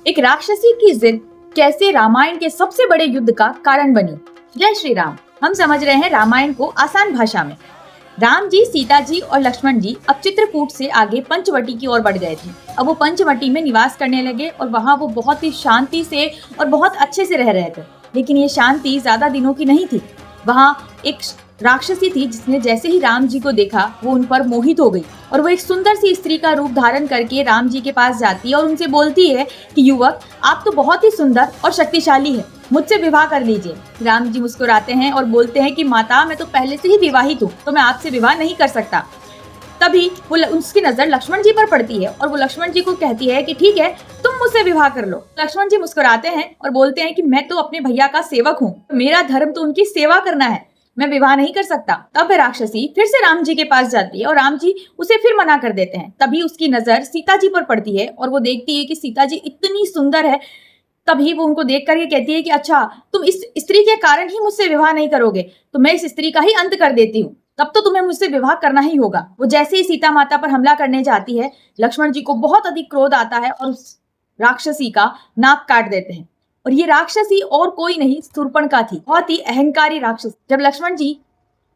एक राक्षसी की जिद कैसे रामायण के सबसे बड़े युद्ध का कारण बनी। जय श्री राम। हम समझ रहे हैं रामायण को आसान भाषा में। राम जी, सीता जी और लक्ष्मण जी अब चित्रकूट से आगे पंचवटी की ओर बढ़ गए थे। अब वो पंचवटी में निवास करने लगे और वहाँ वो बहुत ही शांति से और बहुत अच्छे से रह रहे थे। लेकिन ये शांति ज्यादा दिनों की नहीं थी। वहाँ एक राक्षसी थी जिसने जैसे ही राम जी को देखा वो उन पर मोहित हो गई और वो एक सुंदर सी स्त्री का रूप धारण करके राम जी के पास जाती है और उनसे बोलती है कि युवक, आप तो बहुत ही सुंदर और शक्तिशाली है, मुझसे विवाह कर लीजिए। राम जी मुस्कुराते हैं और बोलते हैं कि माता, मैं तो पहले से ही विवाहित हूँ, तो मैं आपसे विवाह नहीं कर सकता। तभी वो उसकी नजर लक्ष्मण जी पर पड़ती है और वो लक्ष्मण जी को कहती है कि ठीक है, तुम मुझसे विवाह कर लो। लक्ष्मण जी मुस्कुराते हैं और बोलते हैं कि मैं तो अपने भैया का सेवक हूँ, मेरा धर्म तो उनकी सेवा करना है, मैं विवाह नहीं कर सकता। तब राक्षसी फिर से राम जी के पास जाती है और राम जी उसे फिर मना कर देते हैं। तभी उसकी नजर सीता जी पर पड़ती है और वो देखती है कि सीता जी इतनी सुंदर है। तभी वो उनको देख कर ये कहती है कि अच्छा, तुम इस स्त्री के कारण ही मुझसे विवाह नहीं करोगे, तो मैं इस स्त्री का ही अंत कर देती हूँ, तब तो तुम्हें मुझसे विवाह करना ही होगा। वो जैसे ही सीता माता पर हमला करने जाती है, लक्ष्मण जी को बहुत अधिक क्रोध आता है और उस राक्षसी का नाक काट देते हैं। और ये राक्षसी और कोई नहीं, शूर्पणखा थी, बहुत ही अहंकारी राक्षस। जब लक्ष्मण जी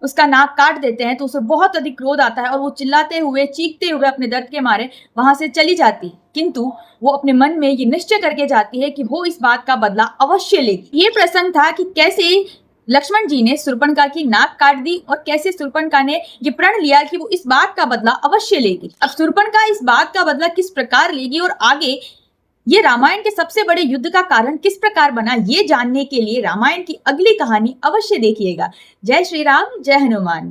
उसका नाक काट देते हैं तो उसे बहुत अधिक क्रोध आता है और वो चिल्लाते हुए, चीखते हुए अपने दर्द के मारे वहां से चली जाती है। किंतु वो अपने मन में ये निश्चय करके जाती है कि वो इस बात का बदला अवश्य लेगी। ये प्रसंग था कि कैसे लक्ष्मण जी ने शूर्पणखा की नाक काट दी और कैसे शूर्पणखा ने ये प्रण लिया कि वो इस बात का बदला अवश्य लेगी। अब शूर्पणखा इस बात का बदला किस प्रकार लेगी और आगे ये रामायण के सबसे बड़े युद्ध का कारण किस प्रकार बना, ये जानने के लिए रामायण की अगली कहानी अवश्य देखिएगा। जय श्री राम, जय हनुमान।